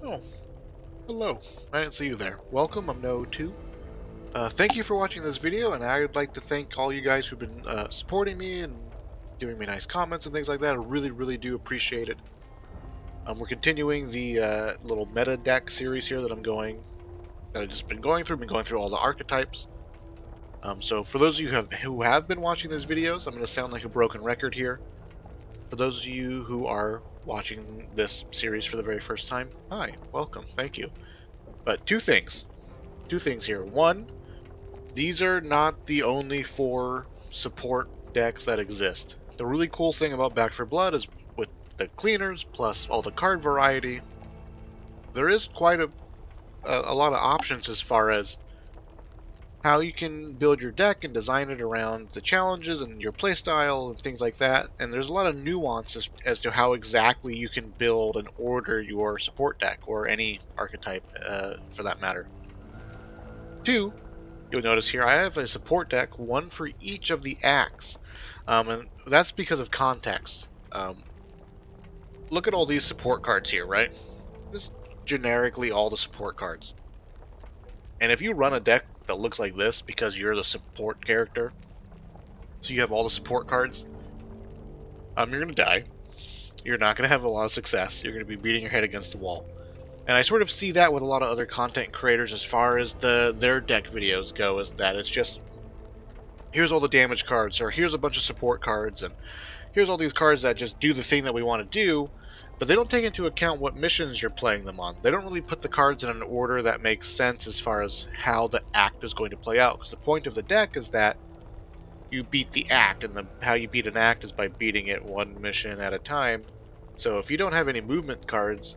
Oh, hello. I didn't see you there. Welcome, I'm No2. Thank you for watching this video, and I would like to thank all you guys who've been supporting me and giving me nice comments and things like that. I really do appreciate it. We're continuing the little meta deck series here that I've just been going through all the archetypes. So for those of you who have been watching these videos, I'm going to sound like a broken record here. For those of you who are watching this series for the very first time, hi, welcome, thank you. But two things here. One, these are not the only 4 support decks that exist. The really cool thing about Back for Blood is with the cleaners plus all the card variety, there is quite a lot of options as far as how you can build your deck and design it around the challenges and your playstyle and things like that. And there's a lot of nuances as to how exactly you can build and order your support deck or any archetype for that matter. 2, you'll notice here I have a support deck, one for each of the acts, and that's because of context. Look at all these support cards here, right? Just generically all the support cards. And if you run a deck that looks like this because you're the support character, so you have all the support cards, you're going to die. You're not going to have a lot of success. You're going to be beating your head against the wall. And I sort of see that with a lot of other content creators as far as their deck videos go, is that it's just, here's all the damage cards, or here's a bunch of support cards, and here's all these cards that just do the thing that we want to do, but they don't take into account what missions you're playing them on. They don't really put the cards in an order that makes sense as far as how the act is going to play out, because the point of the deck is that you beat the act, and how you beat an act is by beating it one mission at a time. So if you don't have any movement cards,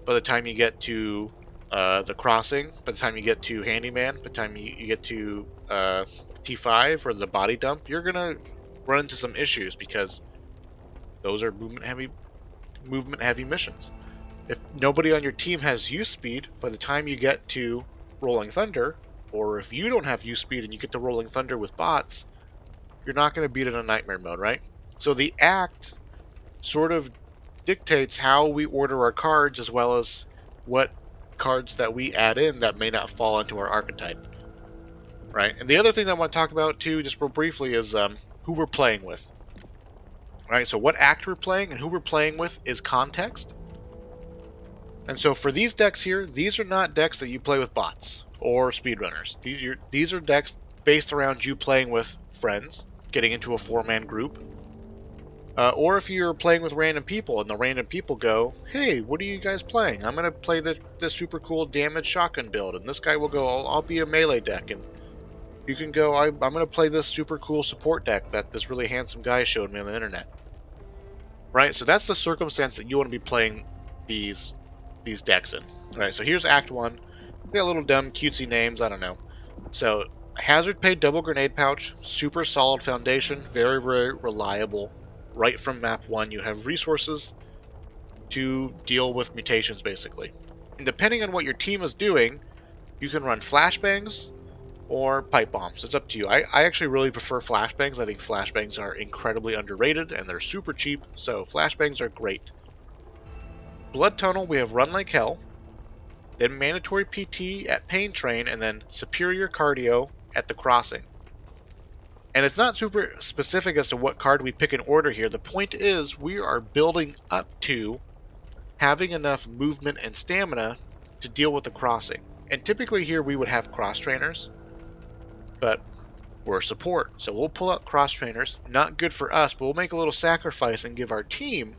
by the time you get to the crossing, by the time you get to handyman, by the time you get to T5 or the body dump, you're gonna run into some issues because those are movement heavy missions. If nobody on your team has use speed, by the time you get to Rolling Thunder, or if you don't have use speed and you get to Rolling Thunder with bots, you're not going to beat it in nightmare mode, right? So the act sort of dictates how we order our cards, as well as what cards that we add in that may not fall into our archetype, right? And the other thing that I want to talk about too, just real briefly, is who we're playing with. Right, so what act we're playing and who we're playing with is context. And so for these decks here, these are not decks that you play with bots or speedrunners. These are decks based around you playing with friends, getting into a 4-man group, or if you're playing with random people and the random people go, hey, what are you guys playing? I'm going to play this super cool damage shotgun build, and this guy will go, I'll be a melee deck, and you can go, I'm going to play this super cool support deck that this really handsome guy showed me on the internet. Right, so that's the circumstance that you want to be playing these decks in. Right, so here's Act 1. We got little dumb cutesy names, I don't know. So, Hazard Pay Double Grenade Pouch, super solid foundation, very reliable. Right from map 1 you have resources to deal with mutations, basically. And depending on what your team is doing, you can run flashbangs or pipe bombs. It's up to you. I actually really prefer flashbangs. I think flashbangs are incredibly underrated and they're super cheap, so flashbangs are great. Blood Tunnel, we have Run Like Hell, then Mandatory PT at Pain Train, and then Superior Cardio at the Crossing. And it's not super specific as to what card we pick in order here. The point is we are building up to having enough movement and stamina to deal with the crossing. And typically here we would have cross trainers, but we're support, so we'll pull out cross trainers. Not good for us, but we'll make a little sacrifice and give our team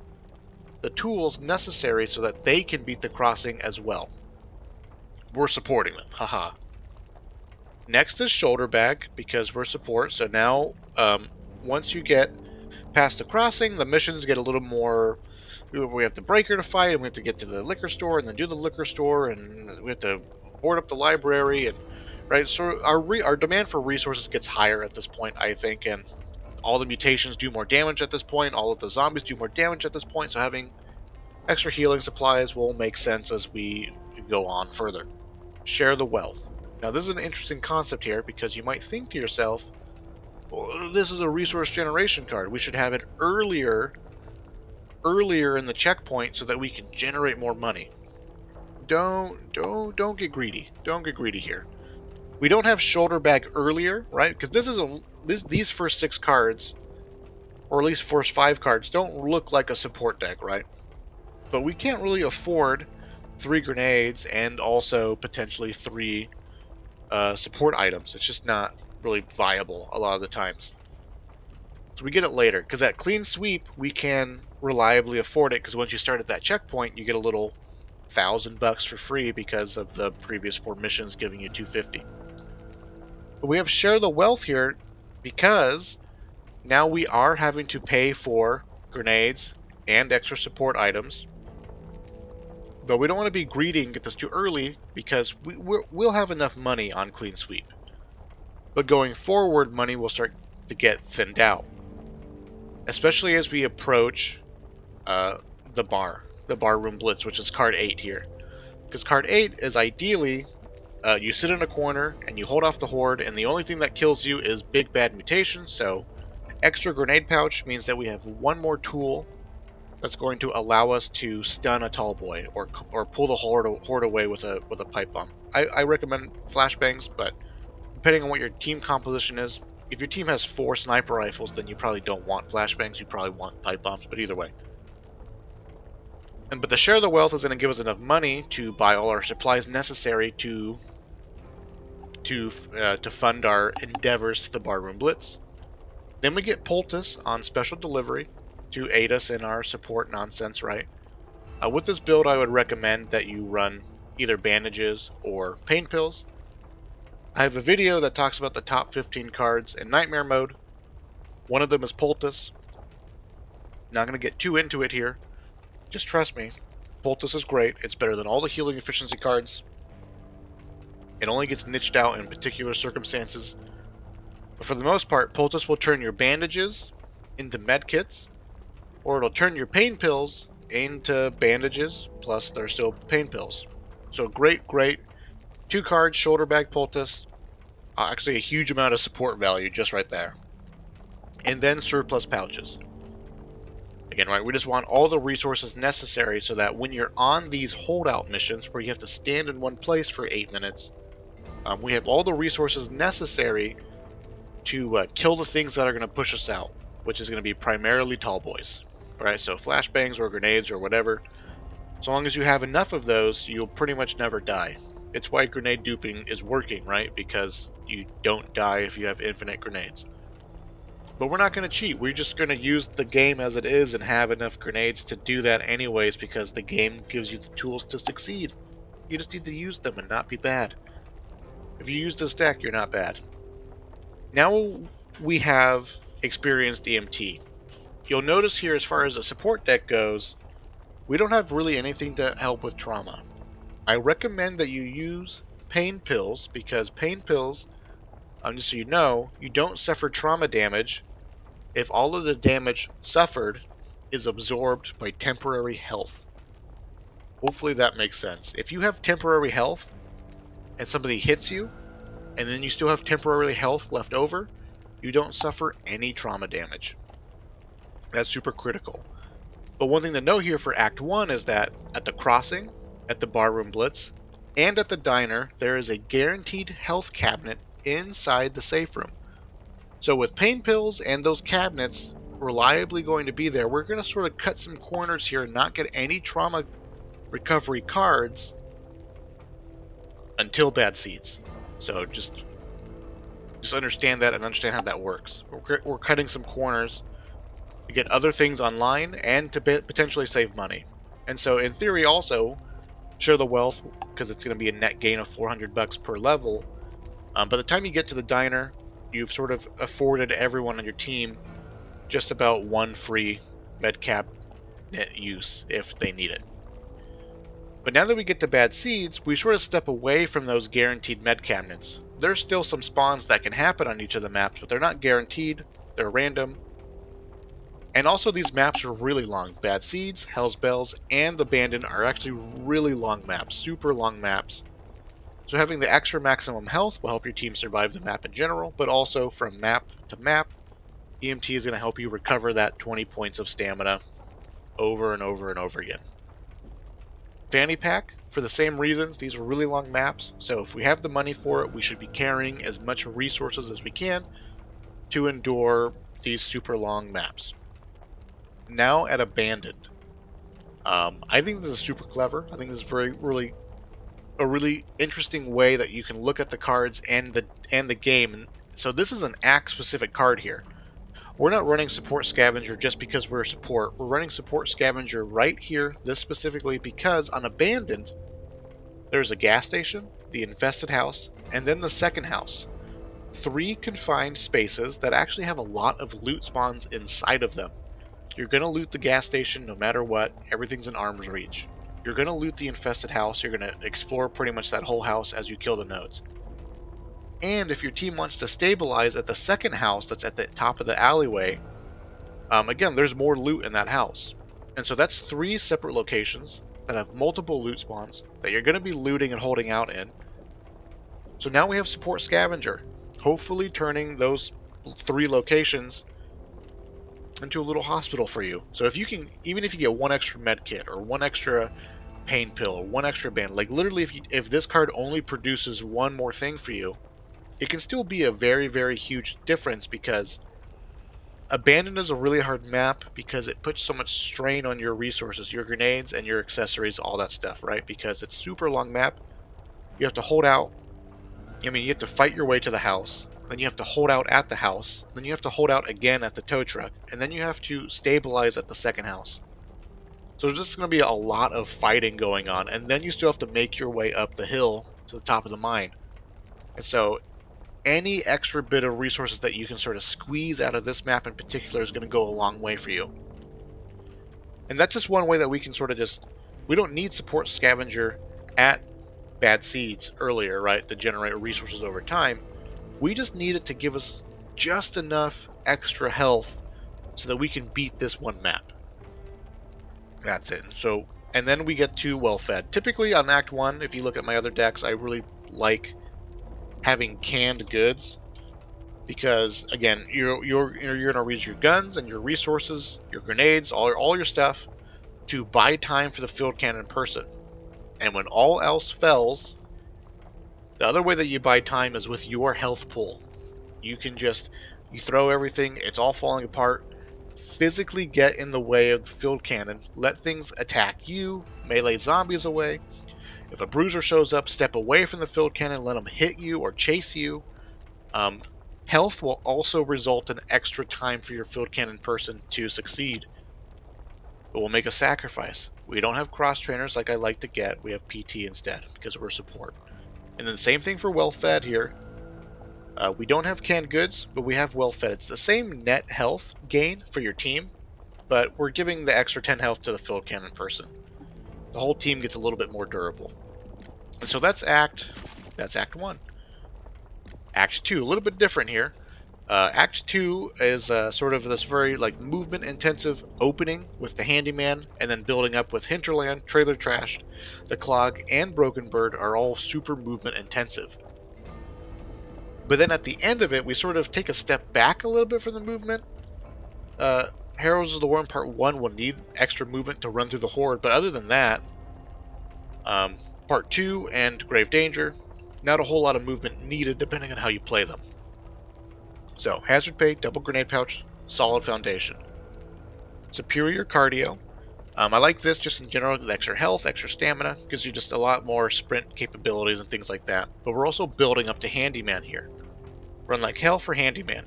the tools necessary so that they can beat the crossing as well. We're supporting them, haha. Next is shoulder bag, because we're support, so now once you get past the crossing, the missions get a little more. We have the breaker to fight, and we have to get to the liquor store, and then do the liquor store, and we have to board up the library, and right. So our demand for resources gets higher at this point, I think, and all the mutations do more damage at this point. All of the zombies do more damage at this point. So having extra healing supplies will make sense as we go on further. Share the wealth. Now this is an interesting concept here, because you might think to yourself, well, this is a resource generation card. We should have it earlier in the checkpoint so that we can generate more money. don't get greedy. Don't get greedy here. We don't have shoulder bag earlier, right? Because these first 6 cards, or at least first 5 cards, don't look like a support deck, right? But we can't really afford 3 grenades and also potentially 3 support items. It's just not really viable a lot of the times. So we get it later, because at clean sweep we can reliably afford it, because once you start at that checkpoint you get a little $1,000 for free because of the previous 4 missions giving you 250. But we have share the wealth here because now we are having to pay for grenades and extra support items. But we don't want to be greedy and get this too early, because we'll have enough money on clean sweep. But going forward, money will start to get thinned out, especially as we approach the barroom blitz, which is card 8 here. Because card 8 is ideally, you sit in a corner and you hold off the horde, and the only thing that kills you is big bad mutation. So extra grenade pouch means that we have one more tool that's going to allow us to stun a tall boy or pull the horde away with a pipe bomb. I recommend flashbangs, but depending on what your team composition is, if your team has 4 sniper rifles, then you probably don't want flashbangs. You probably want pipe bombs. But either way. But the share of the wealth is going to give us enough money to buy all our supplies necessary to fund our endeavors to the barroom blitz. Then we get poultice on special delivery to aid us in our support nonsense, right? With this build, I would recommend that you run either bandages or pain pills. I have a video that talks about the top 15 cards in Nightmare mode. One of them is poultice. Not going to get too into it here. Just trust me, poultice is great. It's better than all the healing efficiency cards. It only gets niched out in particular circumstances. But for the most part, poultice will turn your bandages into medkits, or it'll turn your pain pills into bandages, plus they're still pain pills. So great 2 cards, shoulder bag poultice. Actually a huge amount of support value just right there. And then surplus pouches. Again, right, we just want all the resources necessary so that when you're on these holdout missions where you have to stand in one place for 8 minutes, we have all the resources necessary to kill the things that are going to push us out, which is going to be primarily tall boys. Right, so flashbangs or grenades or whatever. So long as you have enough of those, you'll pretty much never die. It's why grenade duping is working, right? Because you don't die if you have infinite grenades. But we're not going to cheat. We're just going to use the game as it is and have enough grenades to do that anyways, because the game gives you the tools to succeed. You just need to use them and not be bad. If you use this deck, you're not bad. Now we have experienced EMT. You'll notice here, as far as a support deck goes, we don't have really anything to help with trauma. I recommend that you use pain pills, because pain pills, just so you know, you don't suffer trauma damage if all of the damage suffered is absorbed by temporary health. Hopefully that makes sense. If you have temporary health and somebody hits you, and then you still have temporary health left over, you don't suffer any trauma damage. That's super critical. But one thing to note here for Act 1 is that at the crossing, at the barroom blitz, and at the diner, there is a guaranteed health cabinet inside the safe room. So with pain pills and those cabinets reliably going to be there, we're going to sort of cut some corners here and not get any trauma recovery cards until bad seeds. So just understand that and understand how that works. We're cutting some corners to get other things online and to potentially save money. And so in theory also, share the wealth, because it's going to be a net gain of $400 per level. By the time you get to the diner, you've sort of afforded everyone on your team just about 1 free med cabinet use if they need it. But now that we get to bad seeds, we sort of step away from those guaranteed med cabinets. There's still some spawns that can happen on each of the maps, but they're not guaranteed, they're random. And also these maps are really long. Bad Seeds, Hell's Bells, and Abandoned are actually really long maps, super long maps. So having the extra maximum health will help your team survive the map in general, but also from map to map, EMT is going to help you recover that 20 points of stamina over and over and over again. Fanny Pack for the same reasons, these are really long maps, so if we have the money for it, we should be carrying as much resources as we can to endure these super long maps. Now at Abandoned. I think this is super clever. I think this is a really interesting way that you can look at the cards and the game. And so this is an act specific card here. We're not running Support Scavenger just because we're support. We're running Support Scavenger right here, this specifically because on Abandoned, there's a gas station, the infested house, and then the second house. 3 confined spaces that actually have a lot of loot spawns inside of them. You're going to loot the gas station no matter what, everything's in arm's reach. You're going to loot the infested house, you're going to explore pretty much that whole house as you kill the nodes. And if your team wants to stabilize at the second house that's at the top of the alleyway, again, there's more loot in that house. And so that's 3 separate locations that have multiple loot spawns that you're going to be looting and holding out in. So now we have Support Scavenger, hopefully turning those 3 locations into a little hospital for you. So if you can, even if you get 1 extra med kit or 1 extra pain pill or 1 extra band, like literally if this card only produces 1 more thing for you, it can still be a very, very huge difference because Abandoned is a really hard map because it puts so much strain on your resources, your grenades and your accessories, all that stuff, right? Because it's super long map. You have to hold out. I mean, you have to fight your way to the house. Then you have to hold out at the house. Then you have to hold out again at the tow truck. And then you have to stabilize at the second house. So there's just going to be a lot of fighting going on. And then you still have to make your way up the hill to the top of the mine. And so any extra bit of resources that you can sort of squeeze out of this map in particular is going to go a long way for you. And that's just one way that we can sort of we don't need Support Scavenger at Bad Seeds earlier, right, to generate resources over time. We just need it to give us just enough extra health so that we can beat this one map. That's it. So, and then we get to Well Fed. Typically on Act 1, if you look at my other decks, I really like having canned goods because again, you're gonna use your guns and your resources, your grenades, all your stuff to buy time for the field cannon person. And when all else fails, the other way that you buy time is with your health pool. You can you throw everything, it's all falling apart, physically get in the way of the field cannon, let things attack you, melee zombies away. If a bruiser shows up, step away from the field cannon, let them hit you or chase you. Health will also result in extra time for your field cannon person to succeed. But we'll make a sacrifice. We don't have cross trainers like I like to get, we have PT instead because we're support. And then the same thing for Well Fed here. We don't have canned goods, but we have Well Fed. It's the same net health gain for your team, but we're giving the extra 10 health to the field cannon person. The whole team gets a little bit more durable. And so that's Act 1. Act 2, a little bit different here. Act 2 is sort of this very movement intensive opening with the Handyman, and then building up with Hinterland, Trailer Trashed, the Clog, and Broken Bird are all super movement intensive. But then at the end of it, we sort of take a step back a little bit from the movement. Heroes of the Worm Part 1 will need extra movement to run through the Horde, but other than that, Part 2 and Grave Danger, not a whole lot of movement needed depending on how you play them. So, Hazard Pay, Double Grenade Pouch, solid foundation. Superior Cardio. I like this just in general, with extra health, extra stamina, gives you just a lot more sprint capabilities and things like that. But we're also building up to Handyman here. Run like hell for Handyman.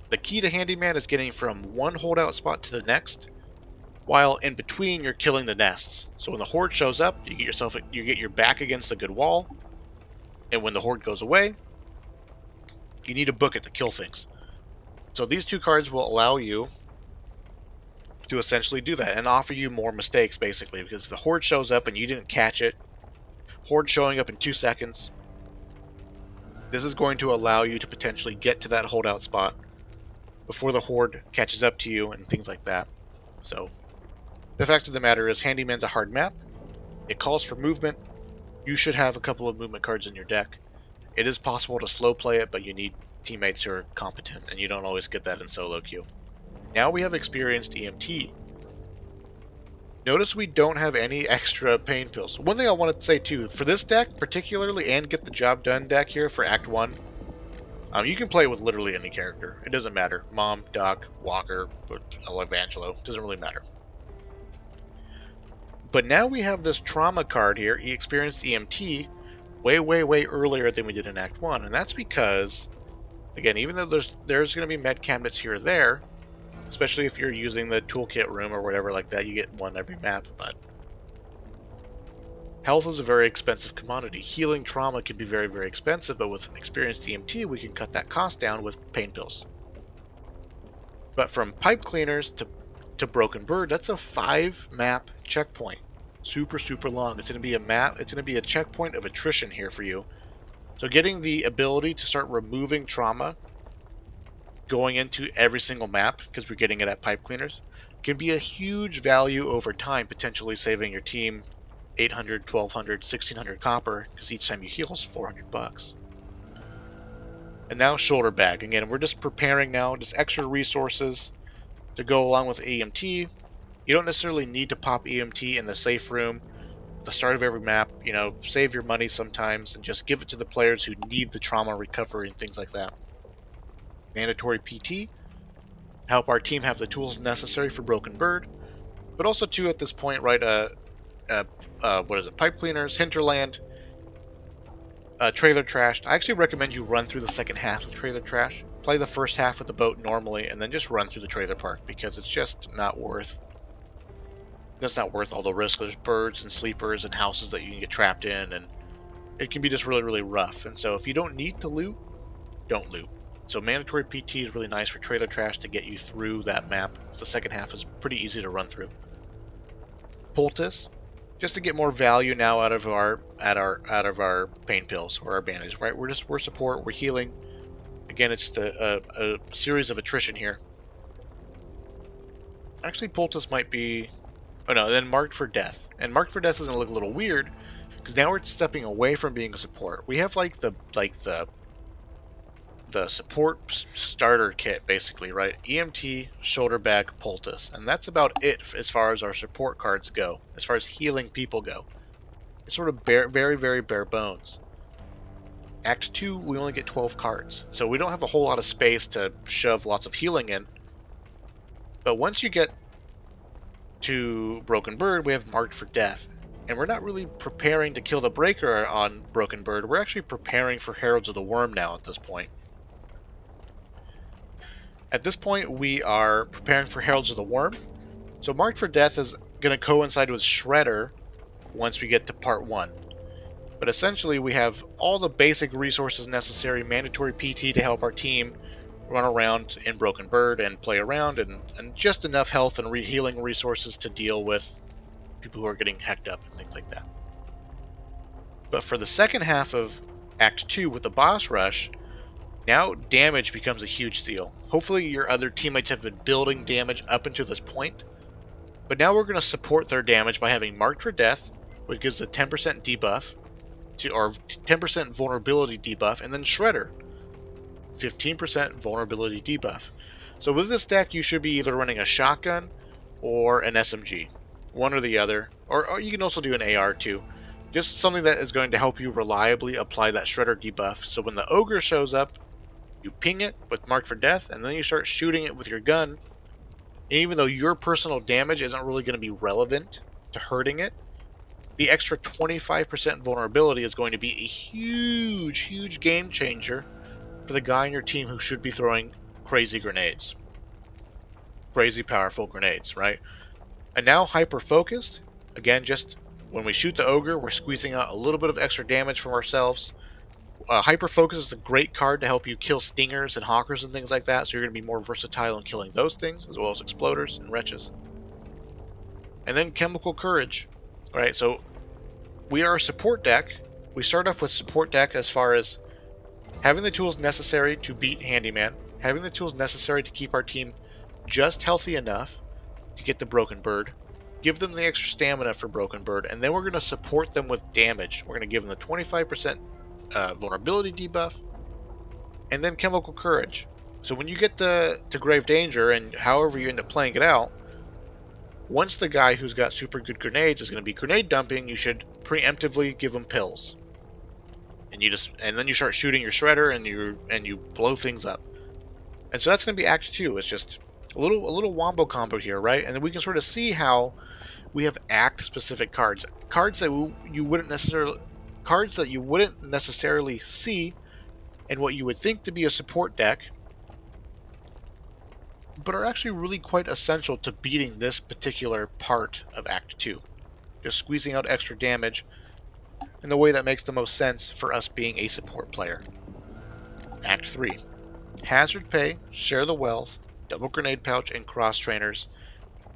The key to Handyman is getting from one holdout spot to the next, while in between you're killing the nests. So when the Horde shows up, you get your back against a good wall, and when the Horde goes away, you need to book it to kill things. So these 2 cards will allow you to essentially do that and offer you more mistakes, basically, because if the Horde shows up and you didn't catch it, Horde showing up in 2 seconds, this is going to allow you to potentially get to that holdout spot before the Horde catches up to you and things like that. So the fact of the matter is, Handyman's a hard map. It calls for movement. You should have a couple of movement cards in your deck. It is possible to slow play it, but you need teammates who are competent, and you don't always get that in solo queue. Now we have experienced EMT. Notice we don't have any extra pain pills. One thing I want to say too, for this deck particularly, and Get the Job Done deck here for Act 1, you can play it with literally any character. It doesn't matter. Mom, Doc, Walker, Evangelo. Doesn't really matter. But now we have this trauma card here. He experienced EMT way, way, way earlier than we did in Act 1. And that's because, again, even though there's going to be med cabinets here or there, especially if you're using the toolkit room or whatever like that, you get one every map, but health is a very expensive commodity. Healing trauma can be very, very expensive, but with experienced EMT, we can cut that cost down with pain pills. But from pipe cleaners to Broken Bird, that's a 5-map checkpoint. Super, super long. It's going to be a map. It's going to be a checkpoint of attrition here for you. So getting the ability to start removing trauma going into every single map, because we're getting it at pipe cleaners, can be a huge value over time, potentially saving your team 800, 1200, 1600 copper, because each time you heal is 400 bucks. And now shoulder bag. Again, we're just preparing now, just extra resources to go along with EMT. You don't necessarily need to pop EMT in the safe room at the start of every map. You know, save your money sometimes and just give it to the players who need the trauma recovery and things like that. Mandatory PT, help our team have the tools necessary for Broken Bird, but also too at this point, right? What is it? Pipe cleaners, hinterland, trailer trash. I actually recommend you run through the second half of trailer trash. Play the first half with the boat normally, and then just run through the trailer park because it's just not worth. That's not worth all the risk. There's birds and sleepers and houses that you can get trapped in, and it can be just really, really rough. And so if you don't need to loot, don't loot. So mandatory PT is really nice for trailer trash to get you through that map. The second half is pretty easy to run through. Poultice, just to get more value now out of our pain pills or our bandage, right? We're support, we're healing. Again, it's a series of attrition here. Actually, Poultice might be, oh no, then Marked for Death. And Marked for Death is gonna look a little weird because now we're stepping away from being a support. We have like the support starter kit, basically, right? EMT, shoulder bag, poultice, and that's about it as far as our support cards go, as far as healing people go. It's sort of very, very bare bones. Act 2, we only get 12 cards, so we don't have a whole lot of space to shove lots of healing in. But once you get to Broken Bird, we have Marked for Death, and we're not really preparing to kill the Breaker on Broken Bird, we're actually preparing for Heralds of the Worm now at this point. At this point, we are preparing for Heralds of the Worm. So Marked for Death is going to coincide with Shredder once we get to Part 1. But essentially, we have all the basic resources necessary, mandatory PT to help our team run around in Broken Bird and play around, and just enough health and healing resources to deal with people who are getting hecked up and things like that. But for the second half of Act 2 with the boss rush, now damage becomes a huge deal. Hopefully your other teammates have been building damage up until this point, but now we're going to support their damage by having Marked for Death, which gives a 10% debuff, or 10% vulnerability debuff, and then Shredder, 15% vulnerability debuff. So with this deck, you should be either running a shotgun or an SMG, one or the other, or you can also do an AR too. Just something that is going to help you reliably apply that Shredder debuff, so when the Ogre shows up, you ping it with Marked for Death, and then you start shooting it with your gun. And even though your personal damage isn't really going to be relevant to hurting it, the extra 25% vulnerability is going to be a huge, huge game changer for the guy on your team who should be throwing crazy grenades. Crazy powerful grenades, right? And now hyper-focused. Again, just when we shoot the Ogre, we're squeezing out a little bit of extra damage from ourselves. Hyper Focus is a great card to help you kill stingers and hawkers and things like that, so you're going to be more versatile in killing those things, as well as exploders and wretches. And then Chemical Courage. Alright, so we are a support deck. We start off with support deck as far as having the tools necessary to beat Handyman, having the tools necessary to keep our team just healthy enough to get the Broken Bird, give them the extra stamina for Broken Bird, and then we're going to support them with damage. We're going to give them the 25% vulnerability debuff, and then Chemical Courage. So when you get to Grave Danger, and however you end up playing it out, Once the guy who's got super good grenades is going to be grenade dumping, you should preemptively give him pills. And then you start shooting your shredder and you blow things up. And so that's going to be Act 2. It's just a little wombo combo here, right? And then we can sort of see how we have act specific cards, you wouldn't necessarily see in what you would think to be a support deck, but are actually really quite essential to beating this particular part of Act 2. Just squeezing out extra damage in the way that makes the most sense for us being a support player. Act 3. Hazard Pay, Share the Wealth, Double Grenade Pouch, and Cross Trainers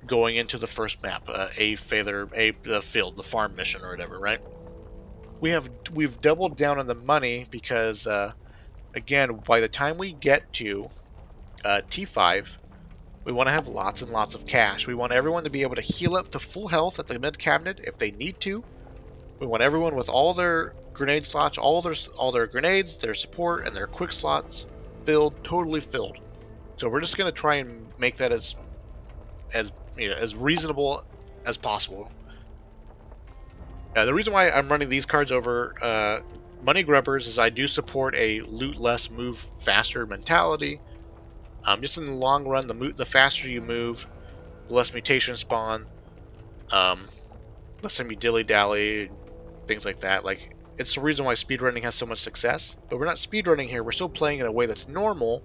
going into the first map, the field, the farm mission or whatever, right? We've doubled down on the money because, again, by the time we get to T5, we want to have lots and lots of cash. We want everyone to be able to heal up to full health at the mid cabinet if they need to. We want everyone with all their grenade slots, all their grenades, their support, and their quick slots filled, totally filled. So we're just going to try and make that as reasonable as possible. The reason why I'm running these cards over Money Grubbers is I do support a loot less, move faster mentality. Just in the long run, the faster you move, the less mutations spawn, less time you dilly-dally, things like that. Like, it's the reason why speedrunning has so much success. But we're not speedrunning here, we're still playing in a way that's normal.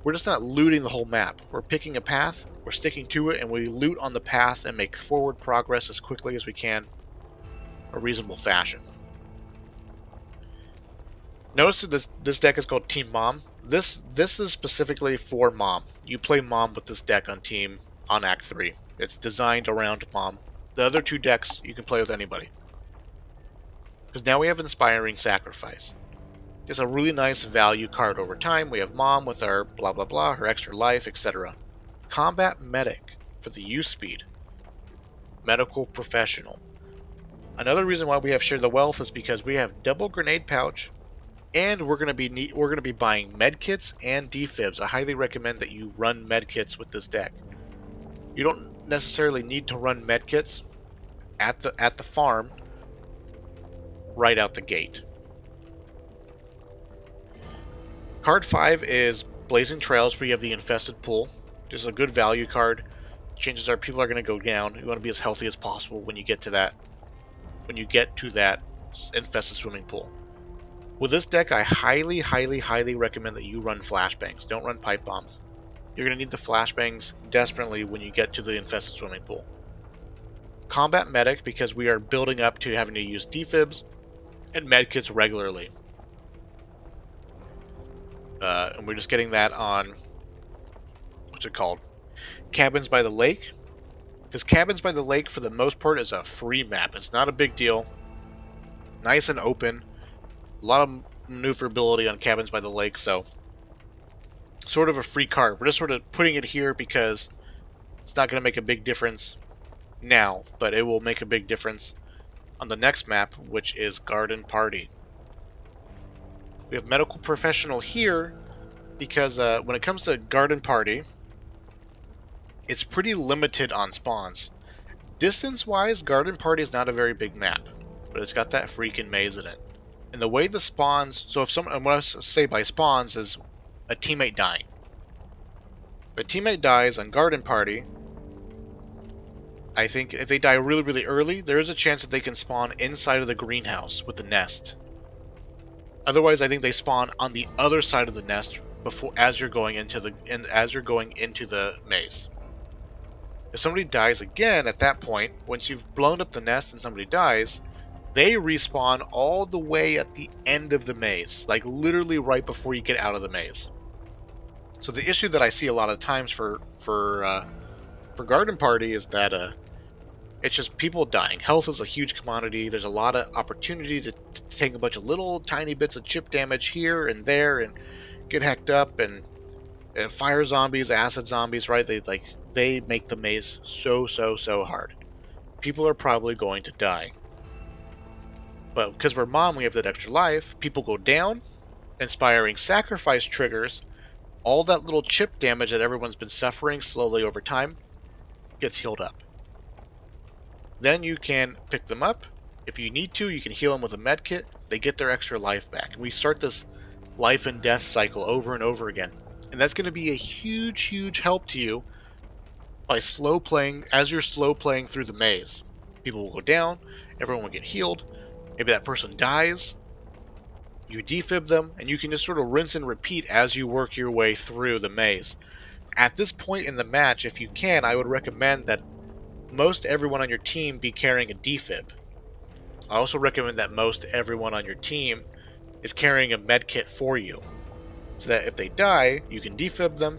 We're just not looting the whole map. We're picking a path, we're sticking to it, and we loot on the path and make forward progress as quickly as we can in a reasonable fashion. Notice that this deck is called Team Mom. This is specifically for Mom. You play Mom with this deck on Act 3. It's designed around Mom. The other two decks you can play with anybody. Because now we have Inspiring Sacrifice. It's a really nice value card over time. We have Mom with our blah blah blah, her extra life, etc. Combat Medic for the use speed. Medical Professional. Another reason why we have Share the Wealth is because we have Double Grenade Pouch, and we're gonna be buying medkits and defibs. I highly recommend that you run medkits with this deck. You don't necessarily need to run medkits at the farm right out the gate. Card 5 is Blazing Trails, where you have the Infested Pool. Just a good value card. Chances are people are going to go down. You want to be as healthy as possible when you get to that infested swimming pool. With this deck, I highly, highly, highly recommend that you run flashbangs. Don't run pipe bombs. You're going to need the flashbangs desperately when you get to the infested swimming pool. Combat Medic, because we are building up to having to use defibs and medkits regularly. And we're just getting that on, what's it called? Cabins by the Lake. Because Cabins by the Lake, for the most part, is a free map. It's not a big deal. Nice and open. A lot of maneuverability on Cabins by the Lake, so sort of a free card. We're just sort of putting it here because it's not going to make a big difference now, but it will make a big difference on the next map, which is Garden Party. We have Medical Professional here because when it comes to Garden Party, it's pretty limited on spawns. Distance-wise, Garden Party is not a very big map, but it's got that freaking maze in it. And the way the spawns, so and what I say by spawns is a teammate dying. If a teammate dies on Garden Party, I think if they die really, really early, there is a chance that they can spawn inside of the greenhouse with the nest. Otherwise, I think they spawn on the other side of the nest as you're going into the maze. If somebody dies again at that point, once you've blown up the nest and somebody dies, they respawn all the way at the end of the maze, like literally right before you get out of the maze. So the issue that I see a lot of times for Garden Party is that it's just people dying. Health is a huge commodity. There's a lot of opportunity to take a bunch of little tiny bits of chip damage here and there and get hacked up and fire zombies, acid zombies, right? They make the maze so hard. People are probably going to die. But because we're Mom, we have that extra life. People go down. Inspiring Sacrifice triggers. All that little chip damage that everyone's been suffering slowly over time gets healed up. Then you can pick them up. If you need to, you can heal them with a med kit. They get their extra life back. And we start this life and death cycle over and over again. And that's going to be a huge, huge help to you by slow playing, as you're slow playing through the maze. People will go down, everyone will get healed, maybe that person dies, you defib them, and you can just sort of rinse and repeat as you work your way through the maze. At this point in the match, if you can, I would recommend that most everyone on your team be carrying a defib. I also recommend that most everyone on your team is carrying a med kit for you, so that if they die, you can defib them,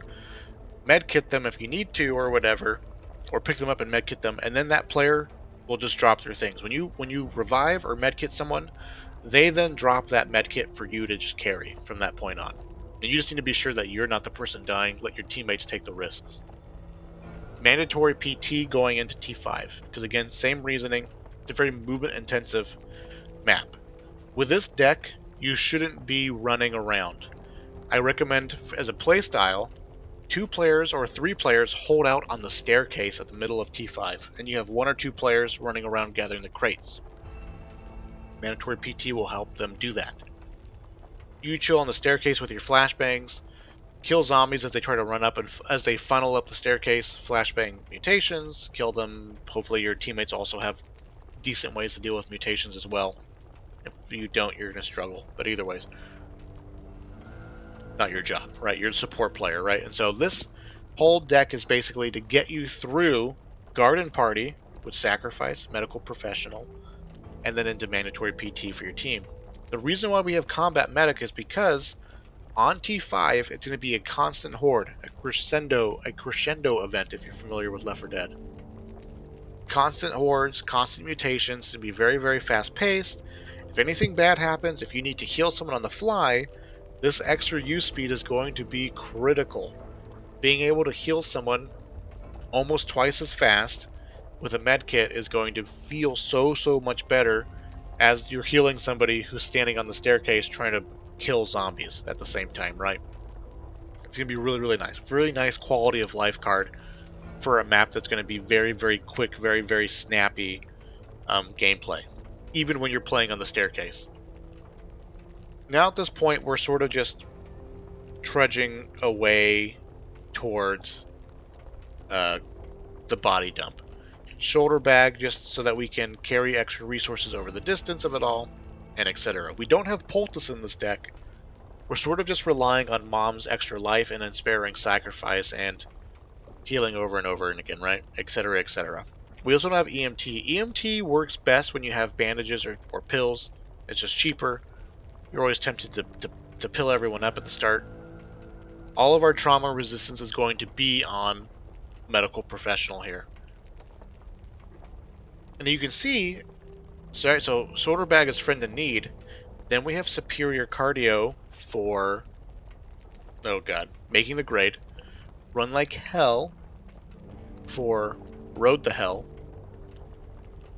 medkit them if you need to or whatever, or pick them up and medkit them, and then that player will just drop their things. When you revive or medkit someone, they then drop that medkit for you to just carry from that point on. And you just need to be sure that you're not the person dying. Let your teammates take the risks. Mandatory PT going into T5, because again, same reasoning. It's a very movement intensive map. With this deck, you shouldn't be running around. I recommend, as a playstyle, 2 players or 3 players hold out on the staircase at the middle of T5, and you have 1 or 2 players running around gathering the crates. Mandatory PT will help them do that. You chill on the staircase with your flashbangs, kill zombies as they try to run up and as they funnel up the staircase, flashbang mutations, kill them. Hopefully your teammates also have decent ways to deal with mutations as well. If you don't, you're going to struggle. But either ways, not your job, right? You're the support player, right? And so this whole deck is basically to get you through Garden Party with Sacrifice, Medical Professional, and then into Mandatory PT for your team. The reason why we have Combat Medic is because on T5, it's going to be a constant horde, a crescendo event if you're familiar with Left 4 Dead. Constant hordes, constant mutations, to be very, very fast-paced. If anything bad happens, if you need to heal someone on the fly, this extra use speed is going to be critical. Being able to heal someone almost twice as fast with a med kit is going to feel so much better as you're healing somebody who's standing on the staircase trying to kill zombies at the same time, right? It's going to be really, really nice. Really nice quality of life card for a map that's going to be very, very quick, very, very snappy gameplay, even when you're playing on the staircase. Now at this point, we're sort of just trudging away towards the body dump. Shoulder bag just so that we can carry extra resources over the distance of it all, and etc. We don't have poultice in this deck. We're sort of just relying on Mom's extra life and then sparing sacrifice and healing over and over and again, right? Etc, etc. We also don't have EMT. EMT works best when you have bandages or pills. It's just cheaper. You're always tempted to pill everyone up at the start. All of our trauma resistance is going to be on Medical Professional here. And you can see, so shoulder bag is friend in need. Then we have superior cardio for, oh god, making the grade. Run like hell for road to hell.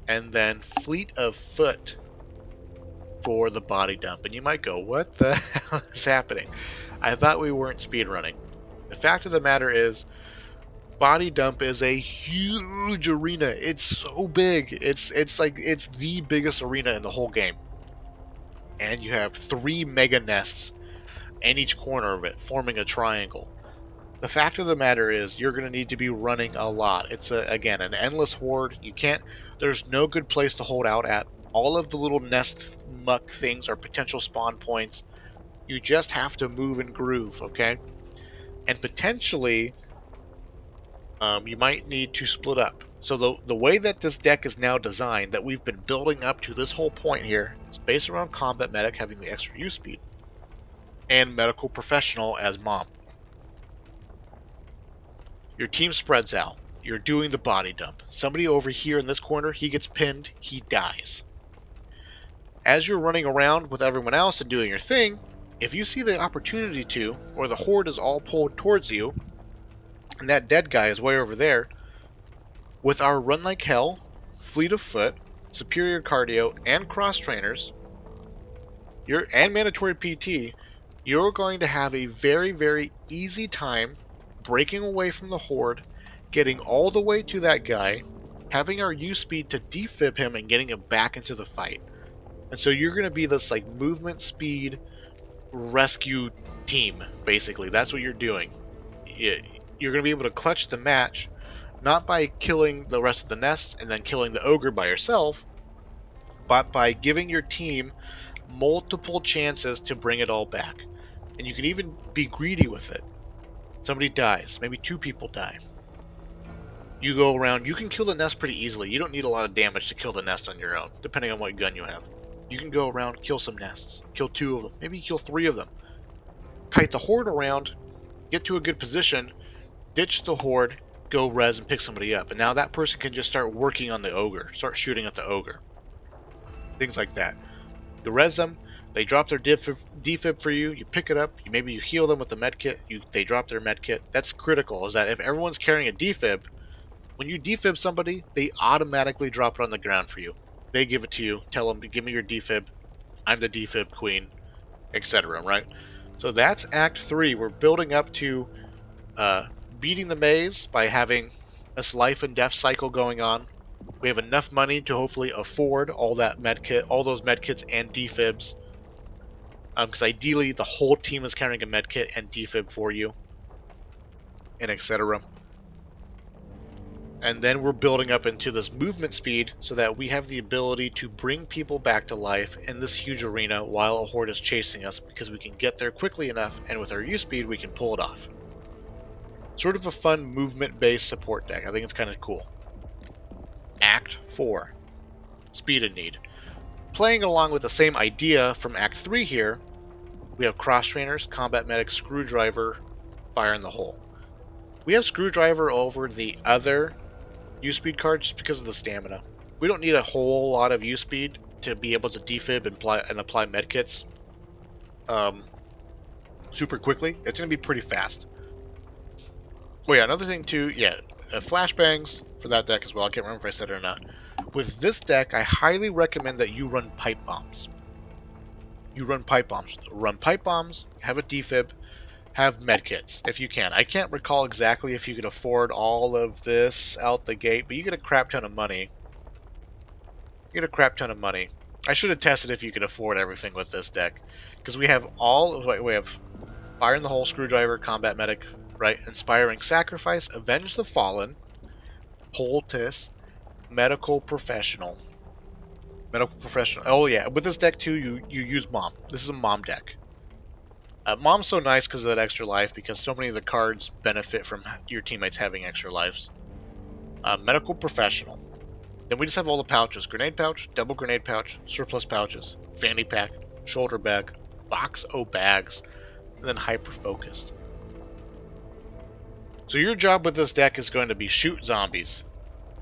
And then fleet of foot for the body dump. And you might go, what the hell is happening? I thought we weren't speedrunning. The fact of the matter is, body dump is a huge arena. It's so big. It's like it's the biggest arena in the whole game. And you have 3 mega nests in each corner of it, forming a triangle. The fact of the matter is, you're going to need to be running a lot. It's again an endless horde. There's no good place to hold out at. All of the little nest muck things are potential spawn points. You just have to move and groove, okay? And potentially, you might need to split up. So the way that this deck is now designed, that we've been building up to this whole point here, is based around Combat Medic having the extra use speed, and Medical Professional as Mom. Your team spreads out. You're doing the body dump. Somebody over here in this corner, he gets pinned, he dies. As you're running around with everyone else and doing your thing, if you see the opportunity to, or the horde is all pulled towards you, and that dead guy is way over there, with our Run Like Hell, Fleet of Foot, Superior Cardio, and Cross Trainers, and Mandatory PT, you're going to have a very, very easy time breaking away from the horde, getting all the way to that guy, having our use speed to defib him and getting him back into the fight. And so you're going to be this like movement speed rescue team, basically. That's what you're doing. You're going to be able to clutch the match, not by killing the rest of the nests and then killing the ogre by yourself, but by giving your team multiple chances to bring it all back. And you can even be greedy with it. Somebody dies, maybe 2 people die. You go around, you can kill the nest pretty easily. You don't need a lot of damage to kill the nest on your own, depending on what gun you have. You can go around, kill some nests, kill 2 of them, maybe kill 3 of them. Kite the horde around, get to a good position, ditch the horde, go res and pick somebody up. And now that person can just start working on the ogre, start shooting at the ogre. Things like that. You res them, they drop their defib for you, you pick it up, maybe you heal them with the medkit, they drop their medkit. That's critical, is that if everyone's carrying a defib, when you defib somebody, they automatically drop it on the ground for you. They give it to you, tell them, give me your defib, I'm the defib queen, etc., right? So that's Act 3. We're building up to beating the maze by having this life and death cycle going on. We have enough money to hopefully afford all that medkit, all those medkits and defibs. Because ideally, the whole team is carrying a medkit and defib for you, and etc. And then we're building up into this movement speed so that we have the ability to bring people back to life in this huge arena while a horde is chasing us, because we can get there quickly enough, and with our use speed we can pull it off. Sort of a fun movement-based support deck. I think it's kind of cool. Act 4. Speed and Need. Playing along with the same idea from Act 3 here, we have cross-trainers, combat medic, screwdriver, fire in the hole. We have screwdriver over the other use speed card just because of the stamina. We don't need a whole lot of use speed to be able to defib and apply medkits super quickly. It's going to be pretty fast. Oh yeah, another thing too, flashbangs for that deck as well. I can't remember if I said it or not. With this deck, I highly recommend that you run pipe bombs. Run pipe bombs, have a defib, have medkits if you can. I can't recall exactly if you could afford all of this out the gate, but you get a crap ton of money. I should have tested if you could afford everything with this deck, because we have fire in the hole, screwdriver, combat medic, right? Inspiring sacrifice, avenge the fallen, poultice, medical professional. Oh yeah, with this deck too, you use mom. This is a mom deck. Mom's so nice because of that extra life, because so many of the cards benefit from your teammates having extra lives. Medical professional. Then we just have all the pouches. Grenade pouch, double grenade pouch, surplus pouches, fanny pack, shoulder bag, box o' bags, and then hyper focused. So your job with this deck is going to be shoot zombies.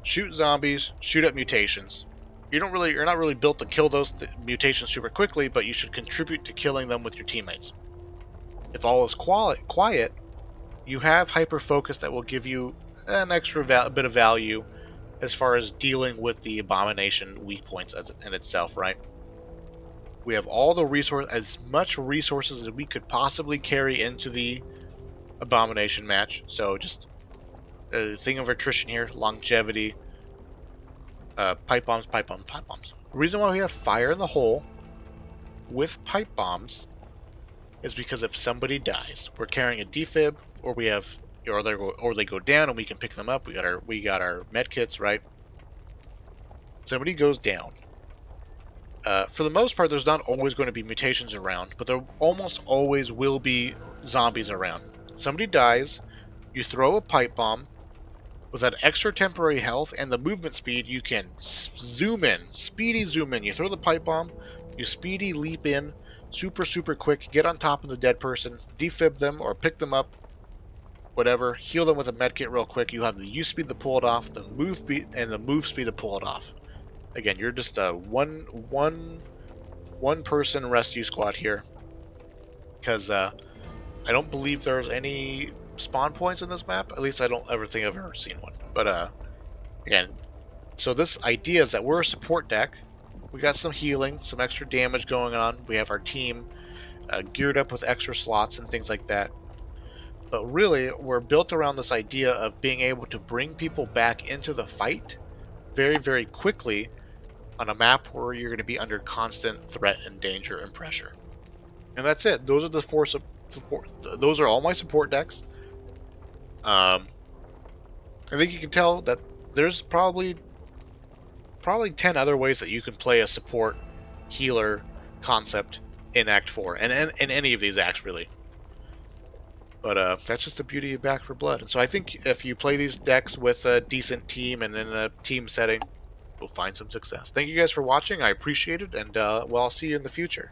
Shoot at mutations. You're not really built to kill those mutations super quickly, but you should contribute to killing them with your teammates. If all is quiet, you have hyper focus that will give you an extra bit of value as far as dealing with the abomination weak points in itself, right? We have all the as much resources as we could possibly carry into the abomination match. So just a thing of attrition here, longevity, pipe bombs. The reason why we have fire in the hole with pipe bombs is because if somebody dies, we're carrying a defib, or they go down and we can pick them up. We got our medkits, right? Somebody goes down. For the most part, there's not always going to be mutations around, but there almost always will be zombies around. Somebody dies, you throw a pipe bomb. With that extra temporary health and the movement speed, you can speedy zoom in. You throw the pipe bomb, you speedy leap in, super quick, get on top of the dead person, defib them or pick them up, whatever, heal them with a medkit real quick. You have the use speed to pull it off, the move speed, and the move speed to pull it off. Again, you're just a one person rescue squad here, because I don't believe there's any spawn points in this map. At least I don't ever think I've ever seen one. But again, so this idea is that we're a support deck. We got some healing, some extra damage going on. We have our team geared up with extra slots and things like that. But really, we're built around this idea of being able to bring people back into the fight very, very quickly on a map where you're going to be under constant threat and danger and pressure. And that's it. Those are the four support. Those are all my support decks. I think you can tell that there's probably 10 other ways that you can play a support healer concept in Act 4, and in any of these acts, really. But that's just the beauty of Back for Blood. And so I think if you play these decks with a decent team and in a team setting, you'll find some success. Thank you guys for watching. I appreciate it, and well, I'll see you in the future.